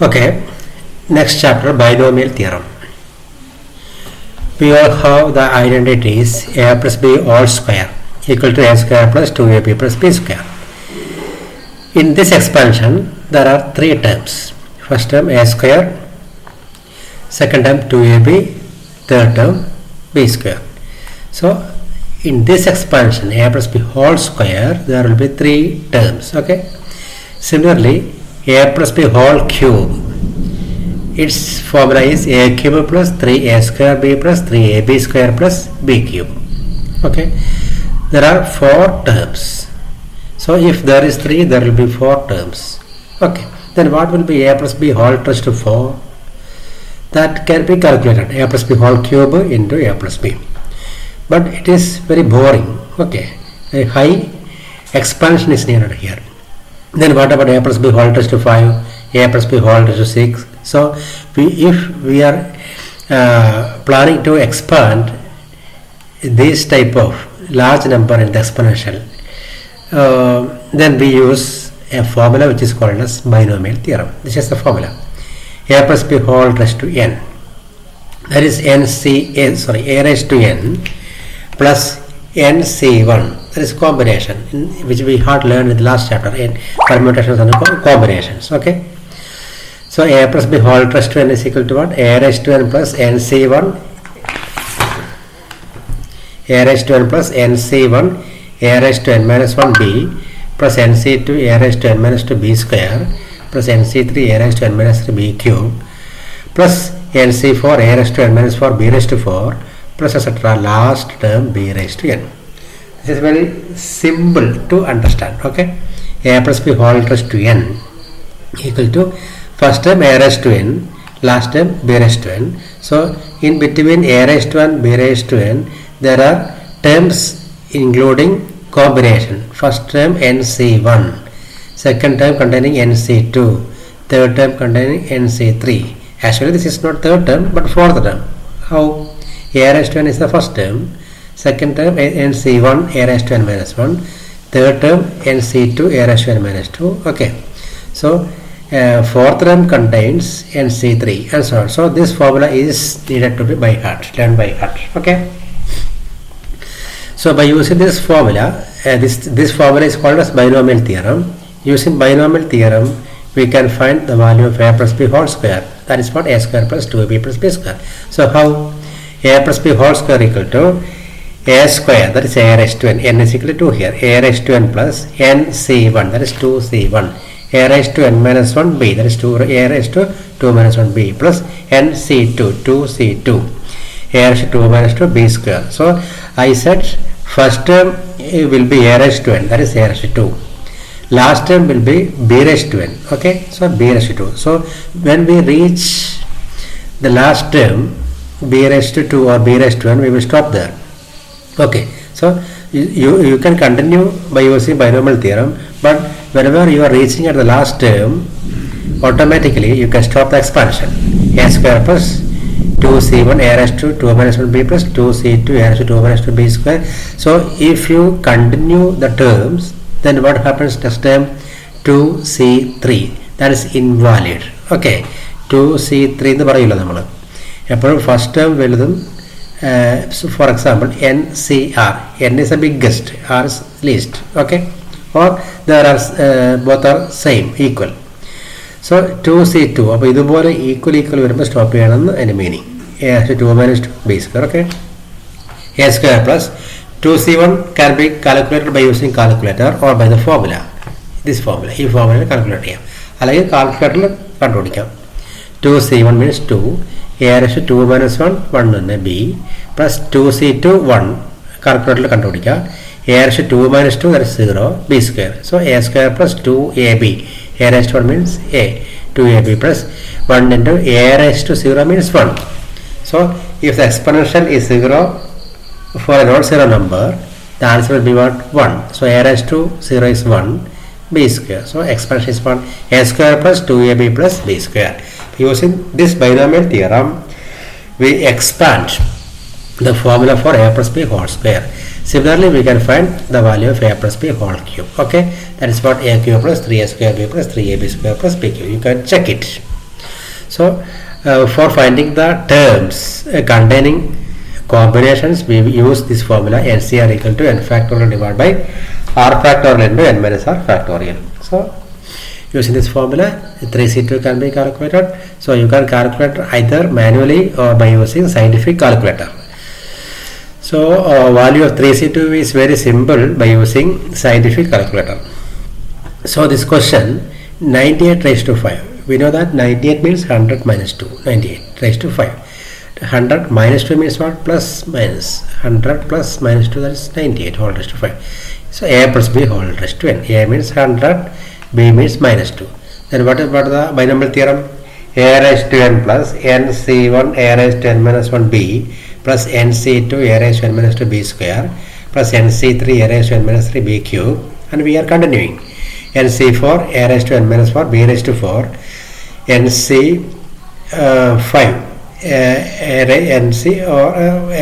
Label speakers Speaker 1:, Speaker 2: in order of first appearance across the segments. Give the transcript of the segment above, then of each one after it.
Speaker 1: Okay, next chapter, binomial theorem. We all have the identities a plus b all square equal to a square plus 2ab plus b square. In this expansion, there are three terms. First term a square, second term 2ab, third term b square. So, in this expansion a plus b whole square, there will be three terms. Okay. Similarly, a plus b whole cube, its formula is a cube plus 3a square b plus 3ab square plus b cube. Okay, there are four terms. So if there is 3, there will be 4 terms. Okay, then what will be a plus b whole raised to 4? That can be calculated, a plus b whole cube into a plus b. But it is very boring. Okay, a high expansion is needed here. Then what about a plus b whole raised to 5, a plus b whole raised to 6? So if we are planning to expand this type of large number in the exponential, then we use a formula which is called as binomial theorem. This is the formula: a plus b whole raised to n, that is a raised to n plus nc1, that is combination, which we had learned in the last chapter in permutations and combinations. Okay, so a plus b whole raised to n is equal to what? A raised to n plus nc1, a raised to n plus nc1, a raised to n minus 1b plus nc2 a raised to n minus 2b square plus nc3 a raised to n minus 3b cube plus nc4 a raised to n minus 4b raised to 4 plus etc. last term b raised to n. This is very simple to understand. Okay, a plus b whole raised to n equal to first term a raised to n, last term b raised to n. So in between a raised to n, b raised to n, there are terms including combination. First term nc1, second term containing nc2, third term containing nc3. Actually this is not third term but fourth term. How? A raised to n is the first term, second term nc1 a raised to n minus 1, third term nc2 a raised to n minus 2. Okay, so fourth term contains nc3 and so on. So this formula is needed to be by heart, learned by heart. Okay, so by using this formula, this formula is called as binomial theorem. Using binomial theorem, we can find the value of a plus b whole square, that is what? A square plus 2ab plus b square. So how? A plus b whole square equal to a square, that is a raised to n is equal to 2 here, a raised to n plus nc1, that is 2c1, a raised to n minus 1b, that is 2 a raised to 2 minus 1b plus nc2 2c2, a raised to 2 minus 2b square. So I said first term will be a raised to n, that is a raised to 2. Last term will be b raised to n. Okay, so b raised to 2. So when we reach the last term b raised to 2 or b raised to n, we will stop there. Okay, so you can continue by using binomial theorem, but whenever you are reaching at the last term, automatically you can stop the expansion. A square plus 2c1 a raised to 2 minus 1b plus 2c2 a raised to 2 minus 2b square. So if you continue the terms, then what happens next term? 2c3, that is invalid. Okay, 2c3 എന്ന് പറയില്ല നമ്മൾ എപ്പോഴും first term വലുതും. So for example NCR, n is the biggest, R is least. Okay, or there are both are same, equal. So 2c2 അപ്പോൾ ഇതുപോലെ equal വരുമ്പോൾ stop ചെയ്യണമെന്ന് അതിൻ്റെ meaning. a to 2 minus 2b square. Okay, a square plus 2c1 can be calculated by using calculator or by the formula. This formula, ഈ formula calculate ചെയ്യാം, അല്ലെങ്കിൽ കാൽക്കുലേറ്ററിൽ കണ്ടുപിടിക്കാം. 2c1 means 2, a raised to 2 minus 1 1 തന്നെ b plus 2c2 1 കാൽക്കുലേറ്ററിൽ കണ്ടുപിടിക്കാം. a raised to 2 minus 2, that is 0, b square. So a square plus 2ab, a raised to 1 means a, 2ab plus 1 into a raised to 0 means 1. So if the exponential is 0 for a non-zero number, the answer will be what? 1. So a raised to 0 is 1, b square. So expansion is 1, a square plus 2ab plus b square. Using this binomial theorem, we expand the formula for a plus b whole square. Similarly, we can find the value of a plus b whole cube. Okay, that is what a cube plus 3a square b plus 3ab square plus b cube. You can check it. So for finding the terms containing combinations, we use this formula NCR equal to n factorial divided by r factorial into n minus r factorial. So using this formula 3C2 can be calculated. So you can calculate either manually or by using scientific calculator. So value of 3C2 is very simple by using scientific calculator. So this question 98 raised to 5. We know that 98 means 100 minus 2. 98 raised to 5. 100 minus 2 means what? Plus minus. 100 plus minus 2, that is 98 whole raised to 5. So a plus b whole raised to n. A means 100, b means minus 2. Then what about the binomial theorem? A raised to n plus nc1 a raised to n minus 1 b plus nc2 a raised to n minus 2 b square plus nc3 a raised to n minus 3 b cube, and we are continuing. nc4 a raised to n minus 4 b raised to 4 nc5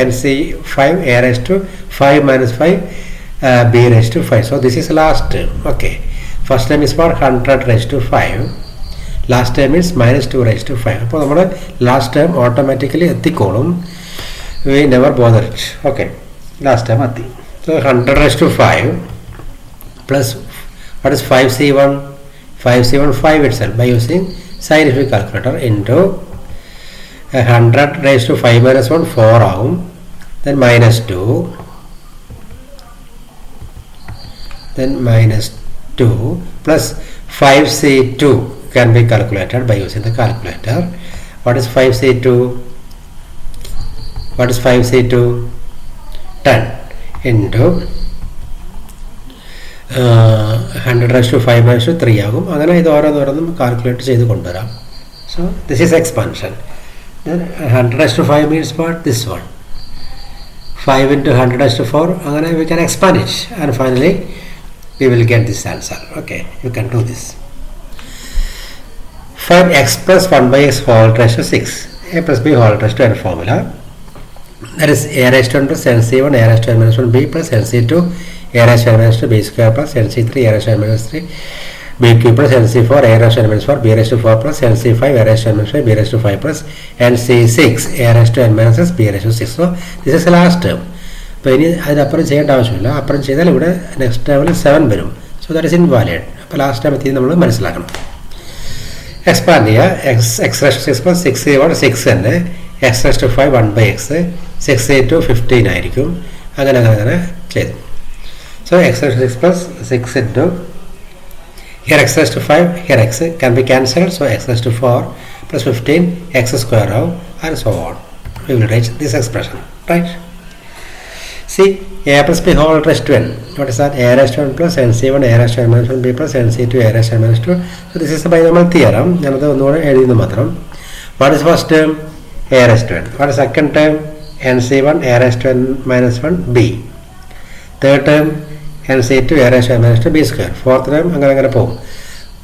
Speaker 1: nc5 a raised to 5 minus 5 b raised to 5. So this is last term. Okay, first term is for 100 raised to 5, last term is minus 2 raised to 5. അപ്പോൾ നമ്മുടെ last term automatically എത്തിക്കോളും. We never bothered. Okay, last term എത്തി. So 100 raised to 5 plus what is 5c1? 5c1 5 itself by using scientific calculator into 100 raised to 5 minus 1 4 ആവും, then minus 2, then minus 2 plus 5c2 can be calculated by using the calculator. What is 5c2? What is 5c2? 10 into 100 raised to 5 minus to 3 ആകും. അങ്ങനെ ഇത് ഓരോന്നോരോന്നും calculate ചെയ്ത് കൊണ്ടുവരാം. So this is expansion. Then 100 raised to 5 means what? This one. 5 into 100 raised to 4. അങ്ങനെ we can expand it, and finally we will get this answer. Okay, you can do this. Find x plus 1 by x whole raised to 6. A plus b whole raised to n formula. That is a raised to n plus nc1 a raised to n minus 1 b plus nc2 a raised to n minus 2 b square plus nc3 a raised to n minus 3 b cube plus nc4 a raised to n minus 4 b raised to 4 plus nc5 a raised to n minus 5 b raised to 5 plus nc6 a raised to n minus 6 b raised to 6. So this is the last term. അപ്പോൾ ഇനി അതിനപ്പുറം ചെയ്യേണ്ട ആവശ്യമില്ല. അപ്പുറം ചെയ്താൽ ഇവിടെ next ടേമിൽ 7 വരും. So that is invalid. അപ്പോൾ ലാസ്റ്റ് ടൈം എത്തി നമ്മൾ മനസ്സിലാക്കണം. എക്സ്പാൻഡ് ചെയ്യുക. എക്സ് റെസ്റ്റ് 6 പ്ലസ് 6 6 തന്നെ X rest 5 1 by X 6 to 15 ആയിരിക്കും. അങ്ങനെ ചെയ്തു. So x raised to 6 plus 6 into here x raised to 5, here x can be cancelled, so x raised to 4 plus 15 x square row and so on. We will reach this expression, right? See, a plus b whole raised to n. What is that? A raised to n plus nc1 a raised to n minus 1 b plus nc2 a raised to n minus 2. So this is the binomial theorem. What is first term? A raised to n. What is second term? nc1 a raised to n minus 1 b. Third term nc2 a raised to n minus 2 b square. Fourth term അങ്ങനെ പോകും.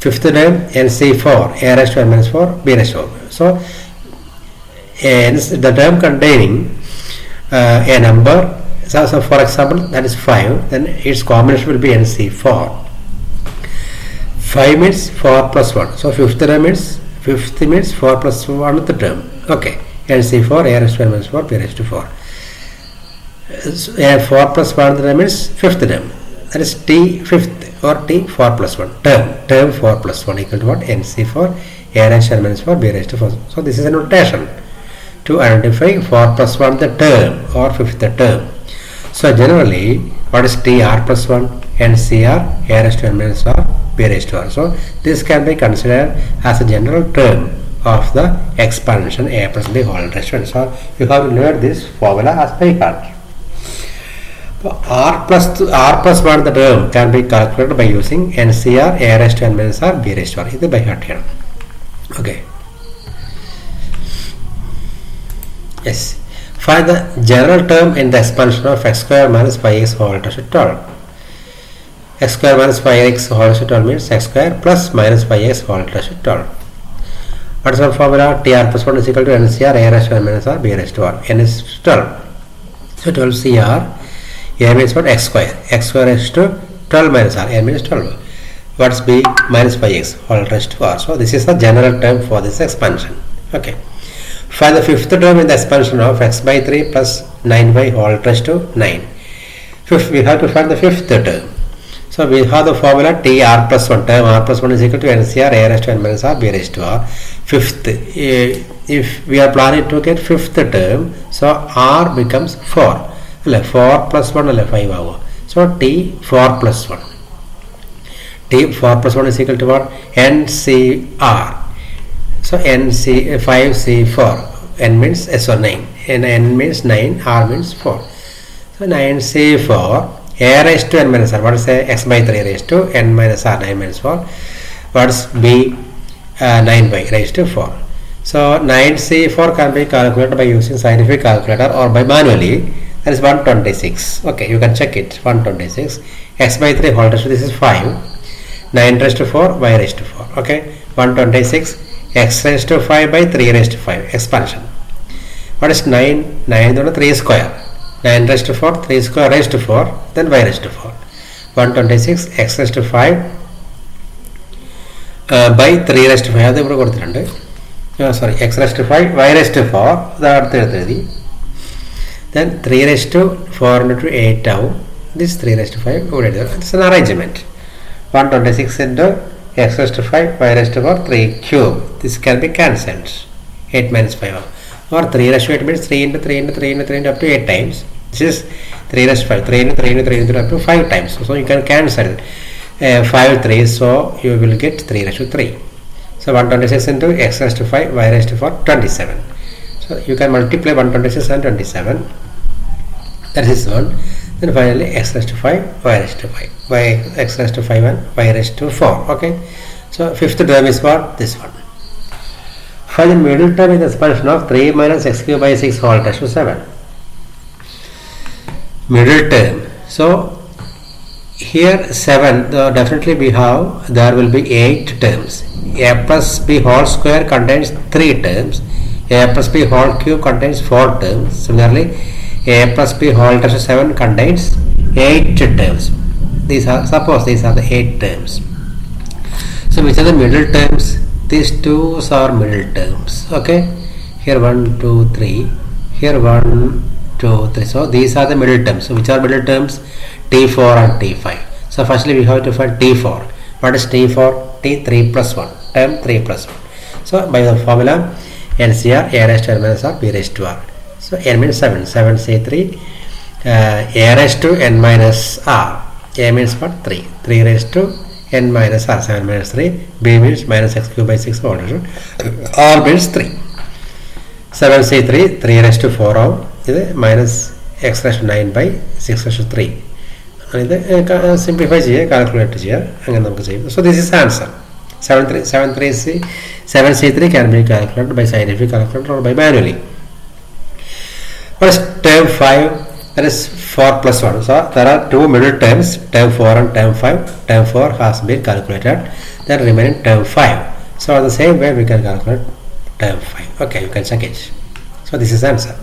Speaker 1: Fifth term nc4 a raised to n minus 4 b raised to 4. So the term containing a number, so for example that is 5, then its combination will be nc4. 5 means 4 plus 1. So fifth means 4 plus 1 the term. Okay, nc4 a raised to n minus 4 b raised to 4. 4 plus 1 means fifth term, that is t fifth or t 4 plus 1 term 4 plus 1 equal to what? nc4 a raised to n minus 4 b raised to 4. So this is a notation to identify 4 plus 1 the term or fifth the term. So generally what is t r plus 1? ncr a raised to n minus 4 b raised to r. So this can be considered as a general term of the expansion a plus b whole raised to n. So you have to learn this formula as by heart. R plus 1 the term can be calculated by using NCR a raised to n minus r b raised to r. This is by heart here. Okay. Yes. Find the general term in the expansion of x square minus 5x whole raised to 12. X square minus 5x whole raised to 12 means x square plus minus 5x whole raised to 12. What is our formula? TR plus 1 is equal to NCR a raised to n minus r b raised to r. N is 12. So 12 CR. A means what? X square. X square is to 12 minus r. N means 12. What is b? Minus 5x whole raised to r. So this is the general term for this expansion. Okay. Find the fifth term in the expansion of x by 3 plus 9y whole raised to 9. Fifth, we have to find the fifth term. So we have the formula T r plus 1 term, r plus 1 is equal to NCR a raised to n minus r b raised to r. Fifth, if we are planning to get fifth term, so r becomes 4. 4 plus 1 5 hour. So T 4 plus 1. T 4 plus 1 is equal to what? NCR. So NC 5C4. N means S or 9. N means 9. R means 4. So 9C4. A raised to n minus r. What is x by 3 raised to n minus r? 9 minus 4. What is b? 9 by raised to 4. So 9C4 can be calculated by using scientific calculator or by manually. That is 126. Okay, you can check it. 126. X by 3 whole raised to, this is 5. 9 raised to 4, y raised to 4. Okay, 126. X raised to 5 by 3 raised to 5. Expansion. What is 9? 9 is 3 square. 9 raised to 4, 3 square raised to 4, then y raised to 4. 126. X raised to 5 by 3 raised to 5. Sorry, x raised to 5, y raised to 4. Then 3 raised to 4 into 8 tau. This 3 raised to 5. It's an arrangement. 126 into x raised to 5, y raised to 4, 3 cube. This can be cancelled. 8 minus 5. Or 3 raised to 8 means 3 into 3 into 3 into 3 into up to 8 times. This is 3 raised to 5. 3 into 3 into 3 into up to 5 times. So you can cancel 5 3. So you will get 3 raised to 3. So 126 into x raised to 5, y raised to 4, 27. So you can multiply 126 and 27. That is one. Then finally x raised to 5, y raised to 5. X raised to 5 and y raised to 4. Okay. So fifth term is what? This one. Find the middle term in the expansion of 3 minus x cube by 6 whole raised to 7. Middle term. So here 7, definitely we have, there will be 8 terms. A plus b whole square contains 3 terms. A plus b whole cube contains 4 terms. Similarly, a plus b whole raised to 7 contains 8 terms. Suppose these are the 8 terms. So which are the middle terms? These two are middle terms. Okay. Here 1, 2, 3. Here 1, 2, 3. So these are the middle terms. So which are middle terms? T4 and T5. So firstly we have to find T4. What is T4? T3 plus 1. Term 3 plus 1. So by the formula NCR a raised to n minus r b raised to r. So n means 7. 7 say 3. A raised to n minus r. A means what? 3. 3 raised to n minus r. 7 minus 3. B means minus x cube by 6 whole raised to r means 3. 7 say 3. 3 raised to 4 out. Minus x raised to 9 by 6 raised to 3. Simplify calculate. So this is answer. 7C3 can be calculated by scientific calculator or by manually. What is term 5? That is 4 plus 1. So there are two middle terms, term 4 and term 5. Term 4 has been calculated. Then remaining term 5. So the same way we can calculate term 5. Okay, you can check it. So this is answer.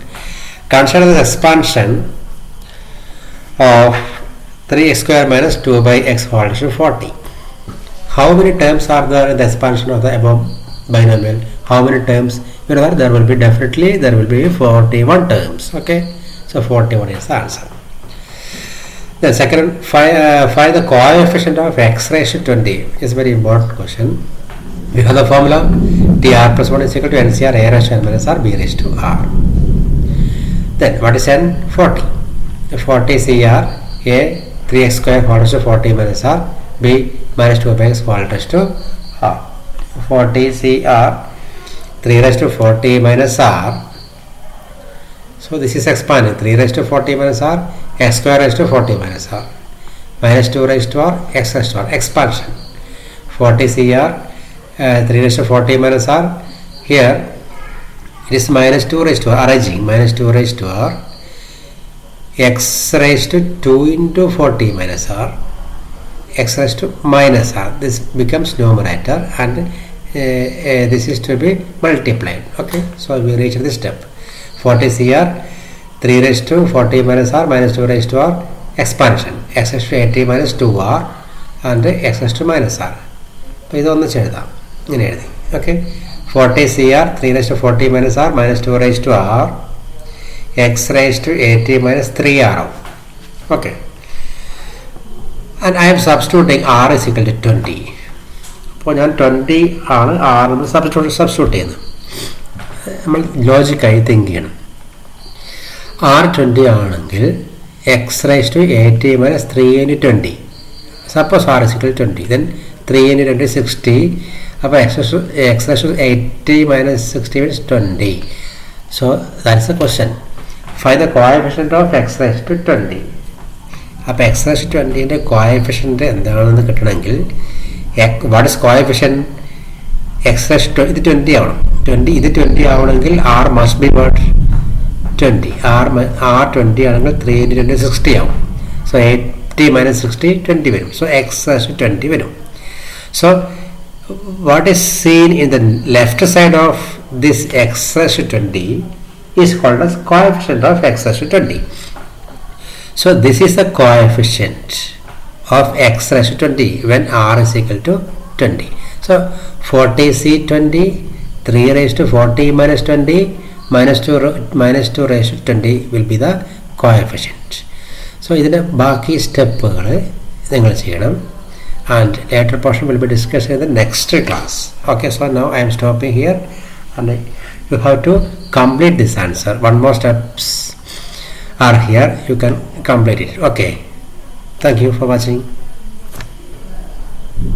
Speaker 1: Consider the expansion of 3x square minus 2 by x whole raised to 40. How many terms are there in the expansion of the above binomial? How many terms? You know, there will be 41 terms. Okay, so 41 is the answer. The second, find the coefficient of x raised to 20. It's a very important question. We have the formula Tr plus 1 is equal to NCR a raised to n minus r b raised to r. Then what is n? 40. 40 CR a 3x square whole raised to 40 minus r, b minus 2 by x whole raised to r. 40 CR 3 raised to 40 minus r. So this is expanding. 3 raised to 40 minus r, x square raised to 40 minus r, minus 2 raised to r, x raised to r. Expansion. 40 CR 3 raised to 40 minus r. Here it is minus 2 raised to r, arranging minus 2 raised to r, x raised to 2 into 40 minus r, x raised to minus r. This becomes numerator and this is to be multiplied. Okay, so we reach this step. 40 CR 3 raised to 40 minus r minus 2 raised to r, expansion x raised to 80 minus 2r and x raised to minus r. So this is okay. 40 CR, 3 raised to 40 minus R minus 2 raised to R, x raised to 80 minus 3R. Okay. And I am substituting R is equal to 20. അപ്പോൾ ഞാൻ 20 ആണ് R എന്ന് substitute ചെയ്യുന്നത്. നമ്മൾ ലോജിക്കായി think ചെയ്യണം. R 20 ആണെങ്കിൽ x raised to 80 minus 3 into 20. Suppose R is equal to 20. Then 3 into 20 is 60. അപ്പോൾ x raised to 80 minus 60 means 20. So that's the question. Find the coefficient of x raised to 20. അപ്പോൾ x raised to 20ൻ്റെ coefficient എന്താണെന്ന് കിട്ടണമെങ്കിൽ what is coefficient x raised to ഇത് 20 ആവണം. 20 ആവണമെങ്കിൽ r must be what 20. r 20 ആണെങ്കിൽ 3 into 20 60 ആവും. So 80 minus 60 20 വരും. So x raised to 20 വരും. So what is seen in the left side of this x raised to 20 is called as coefficient of x raised to 20. So this is the coefficient of x raised to 20 when r is equal to 20. So 40C 20, 3 raised to 40 minus 20 minus 2 raised to 20 will be the coefficient. So ഇതിൻ്റെ ബാക്കി സ്റ്റെപ്പുകൾ നിങ്ങൾ ചെയ്യണം. And later portion will be discussed in the next class. Okay, so now I am stopping here and you have to complete this answer. One more steps are here, you can complete it. Okay, thank you for watching.